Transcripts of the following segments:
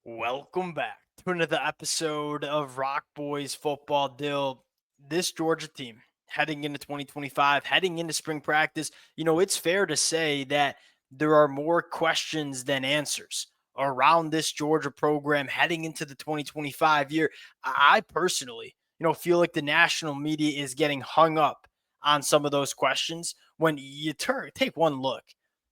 Welcome back to another episode of Rock Boys Football Dill. This Georgia team heading into 2025, heading into spring practice, it's fair to say that there are more questions than answers around this Georgia program heading into the 2025 year. I personally, feel like the national media is getting hung up on some of those questions when you take one look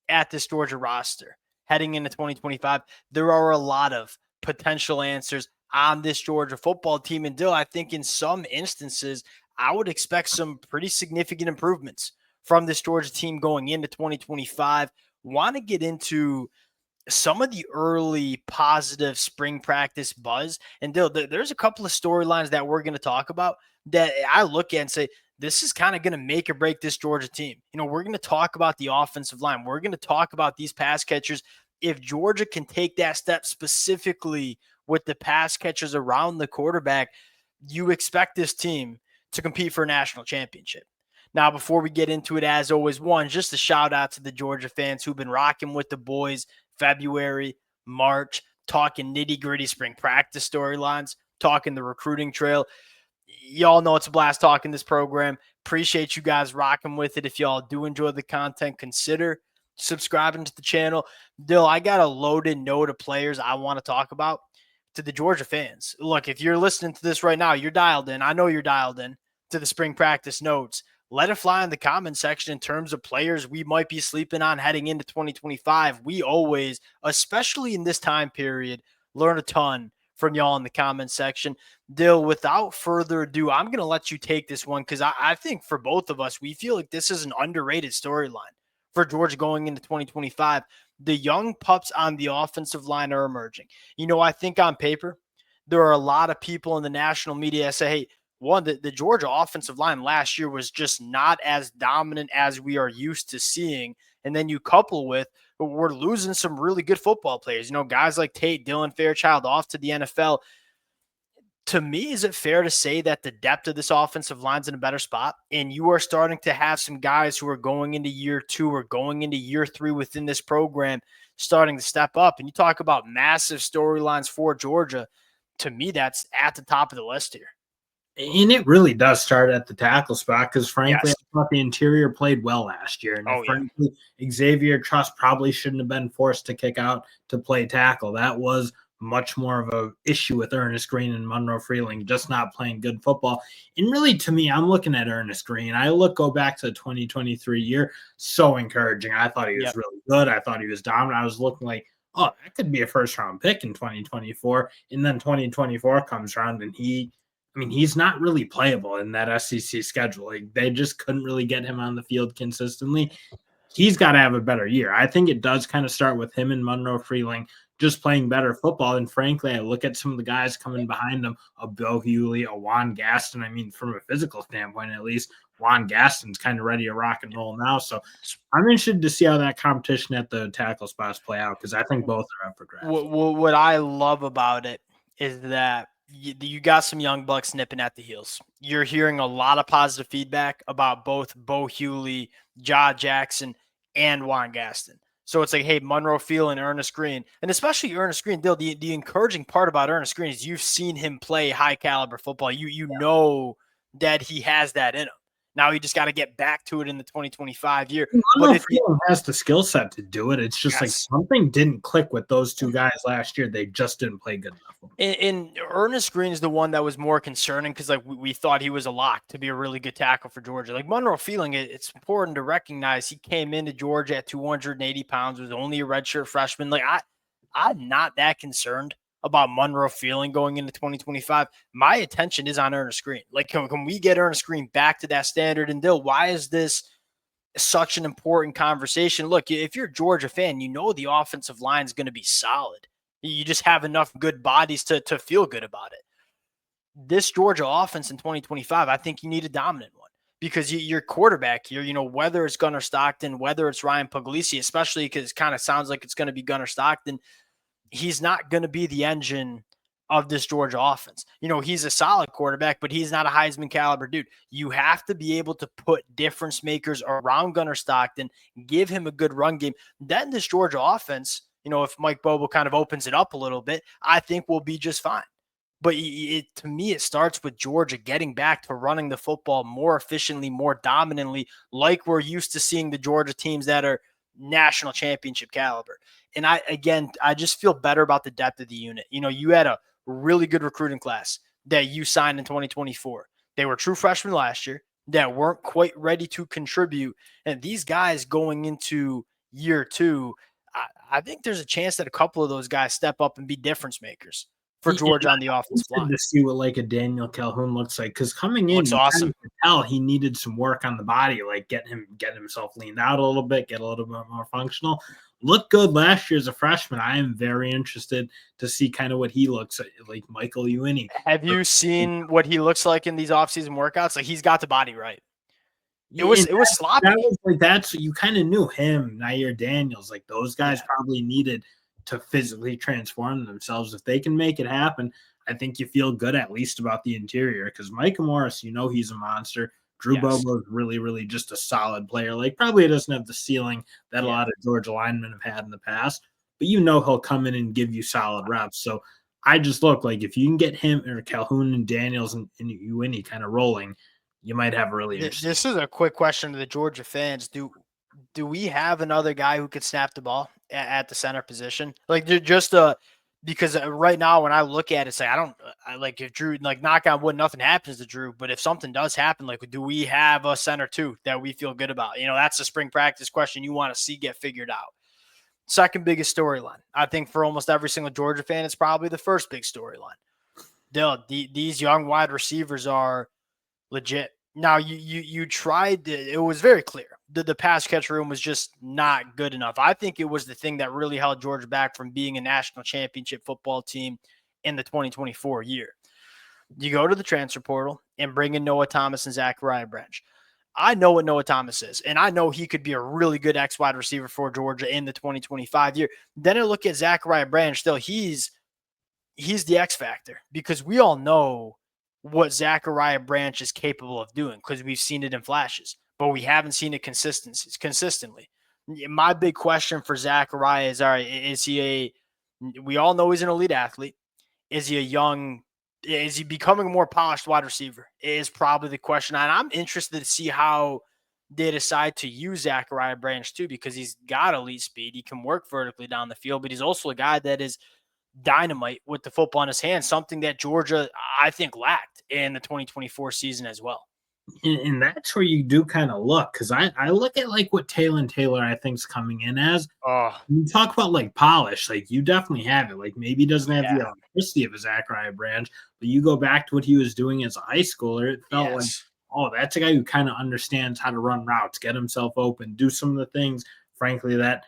at this Georgia roster heading into 2025. There are a lot of potential answers on this Georgia football team. And Dill, I think in some instances, I would expect some pretty significant improvements from this Georgia team going into 2025. Want to get into some of the early positive spring practice buzz. And Dill, there's a couple of storylines that we're going to talk about that I look at and say, this is kind of going to make or break this Georgia team. We're going to talk about the offensive line. We're going to talk about these pass catchers. If Georgia can take that step specifically with the pass catchers around the quarterback, you expect this team to compete for a national championship. Now, before we get into it, as always, just a shout out to the Georgia fans who've been rocking with the boys February, March, talking nitty gritty spring practice storylines, talking the recruiting trail. Y'all know it's a blast talking this program. Appreciate you guys rocking with it. If y'all do enjoy the content, consider subscribing to the channel. Dill, I got a loaded note of players I want to talk about to the Georgia fans. Look, if you're listening to this right now, you're dialed in. I know you're dialed in to the spring practice notes. Let it fly in the comment section in terms of players we might be sleeping on heading into 2025. We always, especially in this time period, learn a ton from y'all in the comment section. Dill, without further ado, I'm going to let you take this one because I think for both of us, we feel like this is an underrated storyline for Georgia going into 2025. The young pups on the offensive line are emerging. I think on paper, there are a lot of people in the national media that say, hey, the Georgia offensive line last year was just not as dominant as we are used to seeing. And then you couple with, we're losing some really good football players. Guys like Tate, Dylan Fairchild off to the NFL. To me, is it fair to say that the depth of this offensive line's in a better spot? And you are starting to have some guys who are going into year 2 or going into year 3 within this program starting to step up. And you talk about massive storylines for Georgia. To me, that's at the top of the list here. And it really does start at the tackle spot because, frankly, Yes. I thought the interior played well last year. And frankly, Xavier Truss probably shouldn't have been forced to kick out to play tackle. That was much more of an issue with Ernest Green and Monroe Freeling just not playing good football. And really, to me, I'm looking at Ernest Green. Go back to the 2023 year, so encouraging. I thought he was really good. I thought he was dominant. I was looking like, oh, that could be a first-round pick in 2024. And then 2024 comes around, and he's not really playable in that SEC schedule. They just couldn't really get him on the field consistently. He's got to have a better year. I think it does kind of start with him and Monroe Freeling just playing better football. And frankly, I look at some of the guys coming behind them, a Bill Hewley, a Juan Gaston. From a physical standpoint, at least, Juan Gaston's kind of ready to rock and roll now. So I'm interested to see how that competition at the tackle spots play out because I think both are up for grabs. What I love about it is that you got some young bucks nipping at the heels. You're hearing a lot of positive feedback about both Bo Hewley, Jackson, and Juan Gaston. So it's like, hey, Monroe Field and Ernest Green, and especially Ernest Green, Dill, the encouraging part about Ernest Green is you've seen him play high caliber football. You know that he has that in him. Now he just got to get back to it in the 2025 year. But if he has the skill set to do it, it's just like something didn't click with those two guys last year. They just didn't play good enough. And Ernest Green is the one that was more concerning because we thought he was a lock to be a really good tackle for Georgia. Like Monroe Freeling, it's important to recognize he came into Georgia at 280 pounds, was only a redshirt freshman. Like I'm not that concerned about Monroe Freeling going into 2025. My attention is on Ernest Green. Like, can we get Ernest Green back to that standard? And Dill, why is this such an important conversation? Look, if you're a Georgia fan, the offensive line is going to be solid. You just have enough good bodies to feel good about it. This Georgia offense in 2025, I think you need a dominant one because your quarterback here, whether it's Gunnar Stockton, whether it's Ryan Puglisi, especially because it kind of sounds like it's going to be Gunnar Stockton, he's not going to be the engine of this Georgia offense. He's a solid quarterback, but he's not a Heisman caliber dude. You have to be able to put difference makers around Gunnar Stockton, give him a good run game. Then this Georgia offense if Mike Bobo kind of opens it up a little bit, I think we'll be just fine. But to me, it starts with Georgia getting back to running the football more efficiently, more dominantly, like we're used to seeing the Georgia teams that are national championship caliber. And I just feel better about the depth of the unit. You had a really good recruiting class that you signed in 2024. They were true freshmen last year that weren't quite ready to contribute. And these guys going into year two, I think there's a chance that a couple of those guys step up and be difference makers for Georgia on the offensive line. To see what like a Daniel Calhoun looks like, because coming in, looks awesome. You could tell he needed some work on the body, like get himself leaned out a little bit, get a little bit more functional. Looked good last year as a freshman. I am very interested to see kind of what he looks like Michael Ewing. Have you seen what he looks like in these offseason workouts? Like, he's got the body right. It was sloppy. That's you kind of knew him, Nair Daniels. Like those guys probably needed to physically transform themselves. If they can make it happen, I think you feel good at least about the interior, because Micah Morris, he's a monster. Drew Bobo is really, really just a solid player. Like probably doesn't have the ceiling that a lot of Georgia linemen have had in the past, but he'll come in and give you solid reps. So I just look like if you can get him or Calhoun and Daniels and Ewing kind of rolling, you might have a really interesting. This is a quick question to the Georgia fans. Do we have another guy who could snap the ball at the center position? Like because right now when I look at it, say I like if Drew, like knock on wood, nothing happens to Drew, but if something does happen, like do we have a center too that we feel good about? That's a spring practice question you want to see get figured out. Second biggest storyline, I think for almost every single Georgia fan, it's probably the first big storyline. These young wide receivers are legit. Now you tried it was very clear the pass catch room was just not good enough. I think it was the thing that really held Georgia back from being a national championship football team in the 2024 year. You go to the transfer portal and bring in Noah Thomas and Zachariah Branch. I know what Noah Thomas is, and I know he could be a really good X wide receiver for Georgia in the 2025 year. Then I look at Zachariah Branch. Still, he's the X factor, because we all know what Zachariah Branch is capable of doing because we've seen it in flashes, but we haven't seen it consistently. My big question for Zachariah is, all right, we all know he's an elite athlete. Is he becoming a more polished wide receiver is probably the question. And I'm interested to see how they decide to use Zachariah Branch too, because he's got elite speed. He can work vertically down the field, but he's also a guy that is dynamite with the football in his hands, something that Georgia, I think, lacked in the 2024 season as well. And that's where you do kind of look, because I look at like what Taylor I think is coming in as. You talk about like polish, like you definitely have it. Like maybe he doesn't have the electricity of a Zachariah Branch, but you go back to what he was doing as a high schooler, it felt like, oh, that's a guy who kind of understands how to run routes, get himself open, do some of the things, frankly, that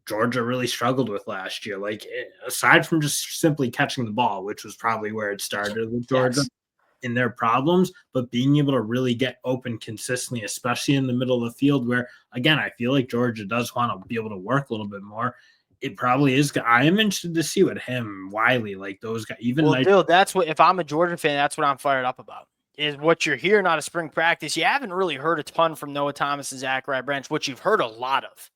Georgia really struggled with last year. Like aside from just simply catching the ball, which was probably where it started with Georgia in their problems, but being able to really get open consistently, especially in the middle of the field where, again, I feel like Georgia does want to be able to work a little bit more. It probably is. I am interested to see what him, Wiley, like those guys, even like, Bill, that's what, if I'm a Georgia fan, that's what I'm fired up about. Is what you're hearing out of spring practice. You haven't really heard a ton from Noah Thomas and Zachariah Branch. What you've heard a lot of,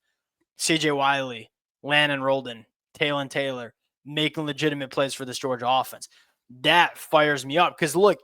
CJ Wiley, Landon Roldan, Taylor, making legitimate plays for this Georgia offense. That fires me up, because look,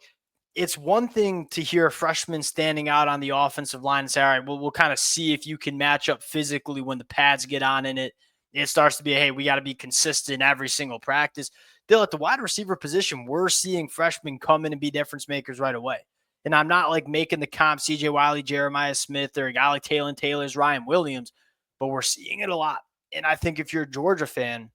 it's one thing to hear a freshman standing out on the offensive line and say, all right, well, we'll kind of see if you can match up physically when the pads get on in it. It starts to be, hey, we got to be consistent every single practice. Still, at the wide receiver position, we're seeing freshmen come in and be difference makers right away. And I'm not like making the comp CJ Wiley, Jeremiah Smith, or a guy like Taylor's Ryan Williams, but we're seeing it a lot. And I think if you're a Georgia fan,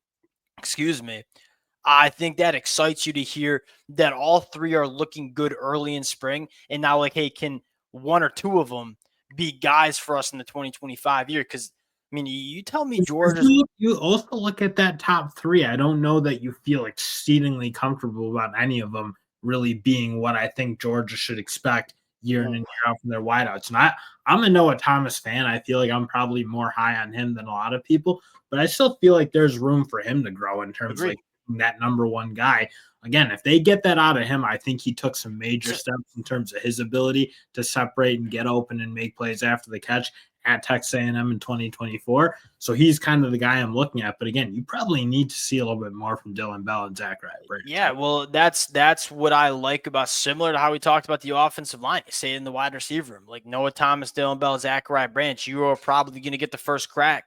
I think that excites you to hear that all three are looking good early in spring. And now, like, hey, can one or two of them be guys for us in the 2025 year? Because, I mean, you tell me Georgia. You also look at that top three. I don't know that you feel exceedingly comfortable about any of them really being what I think Georgia should expect year in and year out from their wideouts. And I'm a Noah Thomas fan. I feel like I'm probably more high on him than a lot of people, but I still feel like there's room for him to grow in terms of like that number one guy. Again, if they get that out of him, I think he took some major steps in terms of his ability to separate and get open and make plays after the catch. at Texas A&M in 2024. So he's kind of the guy I'm looking at. But again, you probably need to see a little bit more from Dylan Bell and Zachariah Branch. Yeah, well, that's what I like about, similar to how we talked about the offensive line. Say in the wide receiver room, like Noah Thomas, Dylan Bell, Zachariah Branch, you are probably going to get the first crack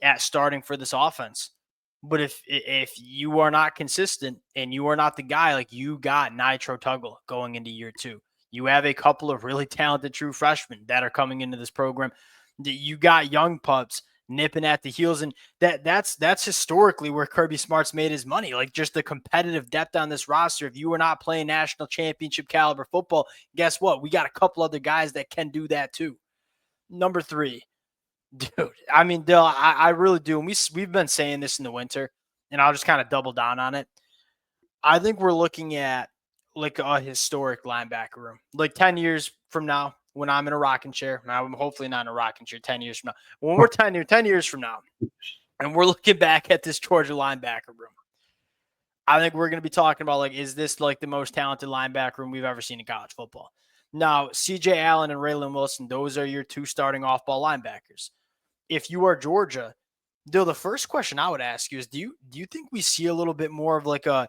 at starting for this offense. But if you are not consistent and you are not the guy, like you got Nitro Tuggle going into year 2. You have a couple of really talented true freshmen that are coming into this program. You got young pups nipping at the heels, and that's historically where Kirby Smart's made his money. Like just the competitive depth on this roster. If you are not playing national championship caliber football, guess what? We got a couple other guys that can do that too. Number 3. Dude, I mean, Dill, I really do. And we've been saying this in the winter, and I'll just kind of double down on it. I think we're looking at like a historic linebacker room. Like 10 years from now, when I'm in a rocking chair, now I'm hopefully not in a rocking chair 10 years from now. When we're 10 years from now, and we're looking back at this Georgia linebacker room, I think we're going to be talking about, like, is this like the most talented linebacker room we've ever seen in college football? Now, CJ Allen and Raylan Wilson, those are your 2 starting off-ball linebackers. If you are Georgia, Dill, the first question I would ask you is, do you think we see a little bit more of like a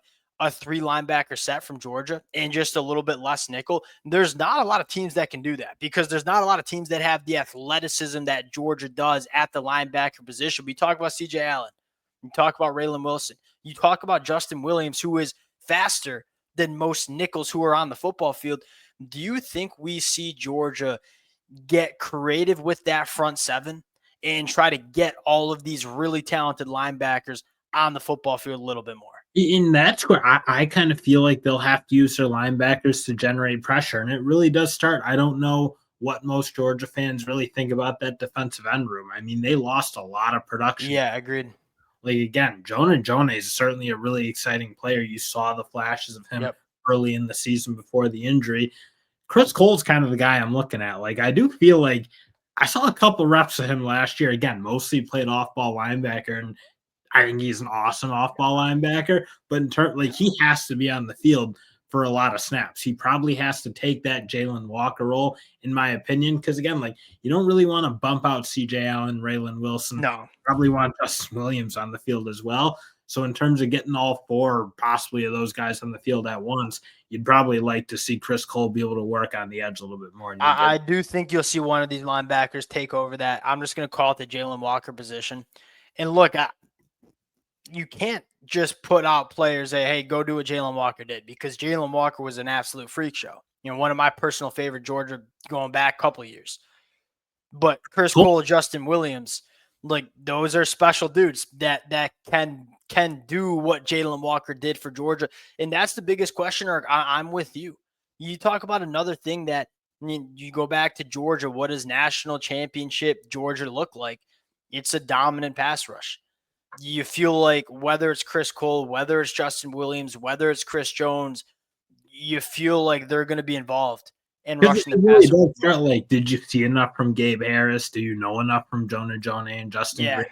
3 linebacker set from Georgia and just a little bit less nickel? There's not a lot of teams that can do that, because there's not a lot of teams that have the athleticism that Georgia does at the linebacker position. We talk about CJ Allen. You talk about Raylan Wilson. You talk about Justin Williams, who is faster than most nickels who are on the football field. Do you think we see Georgia get creative with that front 7 and try to get all of these really talented linebackers on the football field a little bit more? And that's where I kind of feel like they'll have to use their linebackers to generate pressure. And it really does start. I don't know what most Georgia fans really think about that defensive end room. I mean, they lost a lot of production. Yeah, agreed. Like, again, Jonah is certainly a really exciting player. You saw the flashes of him early in the season before the injury. Chris Cole's kind of the guy I'm looking at. Like, I do feel like I saw a couple reps of him last year. Again, mostly played off-ball linebacker, and I think he's an awesome off-ball linebacker. But in terms, like, he has to be on the field for a lot of snaps. He probably has to take that Jalen Walker role, in my opinion, because again, like, you don't really want to bump out CJ Allen, Raylan Wilson. No, you probably want Justin Williams on the field as well. So in terms of getting all 4 possibly of those guys on the field at once, you'd probably like to see Chris Cole be able to work on the edge a little bit more. I do think you'll see one of these linebackers take over that. I'm just going to call it the Jalen Walker position. And look, you can't just put out players, say, hey, go do what Jalen Walker did, because Jalen Walker was an absolute freak show. You know, one of my personal favorite Georgia going back a couple of years. But Chris Cole, Justin Williams, like, those are special dudes that can do what Jalen Walker did for Georgia. And that's the biggest question. I'm with you. You talk about another thing that, I mean, you go back to Georgia. What does national championship Georgia look like? It's a dominant pass rush. You feel like whether it's Chris Cole, whether it's Justin Williams, whether it's Chris Jones, you feel like they're going to be involved in rushing the really passer. Start, like, did you see enough from Gabe Harris? Do you know enough from Jonah and Justin Green?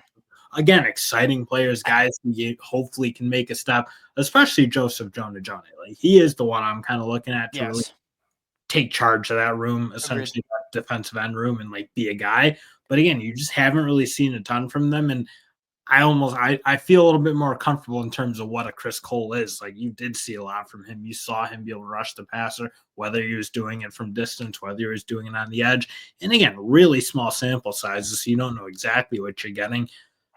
Again, exciting players, guys who you hopefully can make a step, especially Joseph Jonah. Like, he is the one I'm kind of looking at to really take charge of that room, essentially that defensive end room, and like be a guy. But again, you just haven't really seen a ton from them. And I feel a little bit more comfortable in terms of what a Chris Cole is. Like, you did see a lot from him. You saw him be able to rush the passer, whether he was doing it from distance, whether he was doing it on the edge. And again, really small sample sizes, so you don't know exactly what you're getting.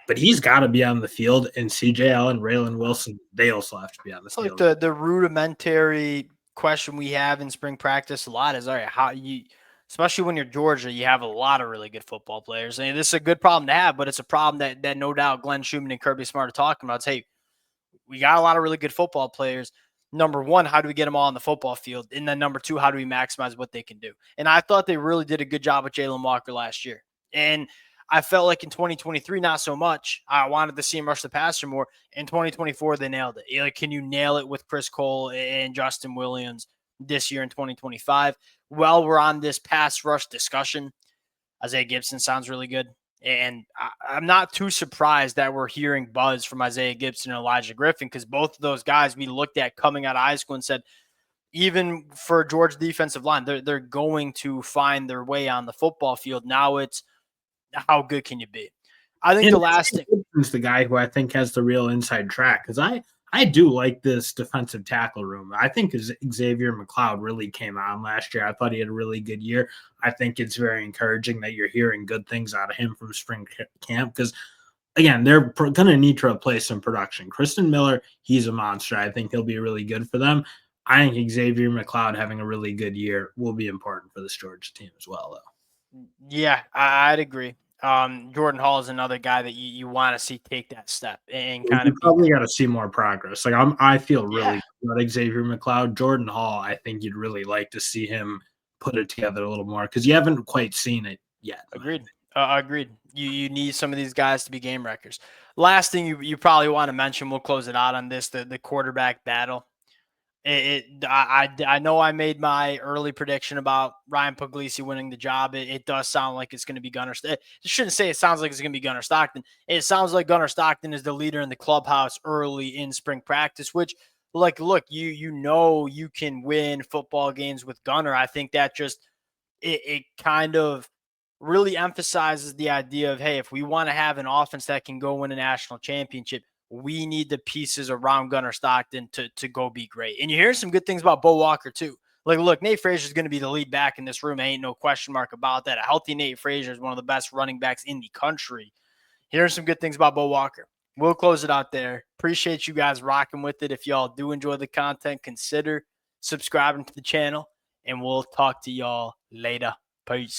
But he's got to be on the field, and CJ Allen, Raylan Wilson, they also have to be on the field. Like the rudimentary question we have in spring practice a lot is, all right, how you, especially when you're Georgia, you have a lot of really good football players. And this is a good problem to have, but it's a problem that no doubt Glenn Schumann and Kirby Smart are talking about. It's, hey, we got a lot of really good football players. Number one, how do we get them all on the football field? And then number 2, how do we maximize what they can do? And I thought they really did a good job with Jalen Walker last year. And I felt like in 2023, not so much. I wanted to see him rush the passer more. In 2024, they nailed it. Like, can you nail it with Chris Cole and Justin Williams this year in 2025? Well, we're on this pass rush discussion. Isaiah Gibson sounds really good. And I'm not too surprised that we're hearing buzz from Isaiah Gibson and Elijah Griffin, because both of those guys we looked at coming out of high school and said, even for Georgia defensive line, they're going to find their way on the football field. Now it's, how good can you be? I think And the last thing is the guy who I think has the real inside track, because I do like this defensive tackle room. I think Xavier McLeod really came on last year. I thought he had a really good year. I think it's very encouraging that you're hearing good things out of him from spring camp, because again, they're going to need to replace some production. Kristen Miller, he's a monster. I think he'll be really good for them. I think Xavier McLeod having a really good year will be important for this Georgia team as well, though. Yeah, I'd agree. Jordan Hall is another guy that you want to see take that step and kind You of be. probably got to see more progress. Like I feel Yeah, really good about Xavier McLeod. Jordan Hall, I think you'd really like to see him put it together a little more, because you haven't quite seen it yet. agreed. Agreed. You need some of these guys to be game wreckers. Last thing you probably want to mention, we'll close it out on this, the quarterback battle. I know I made my early prediction about Ryan Puglisi winning the job. It does sound like it's going to be Gunnar. I shouldn't say it sounds like it's going to be Gunnar Stockton. It sounds like Gunnar Stockton is the leader in the clubhouse early in spring practice, which, like, look, you know you can win football games with Gunnar. I think that just it kind of really emphasizes the idea of, hey, if we want to have an offense that can go win a national championship, we need the pieces around Gunnar Stockton to go be great. And you hear some good things about Bo Walker too. Like, look, Nate Frazier is going to be the lead back in this room. Ain't no question mark about that. A healthy Nate Frazier is one of the best running backs in the country. Here's some good things about Bo Walker. We'll close it out there. Appreciate you guys rocking with it. If y'all do enjoy the content, consider subscribing to the channel, and we'll talk to y'all later. Peace.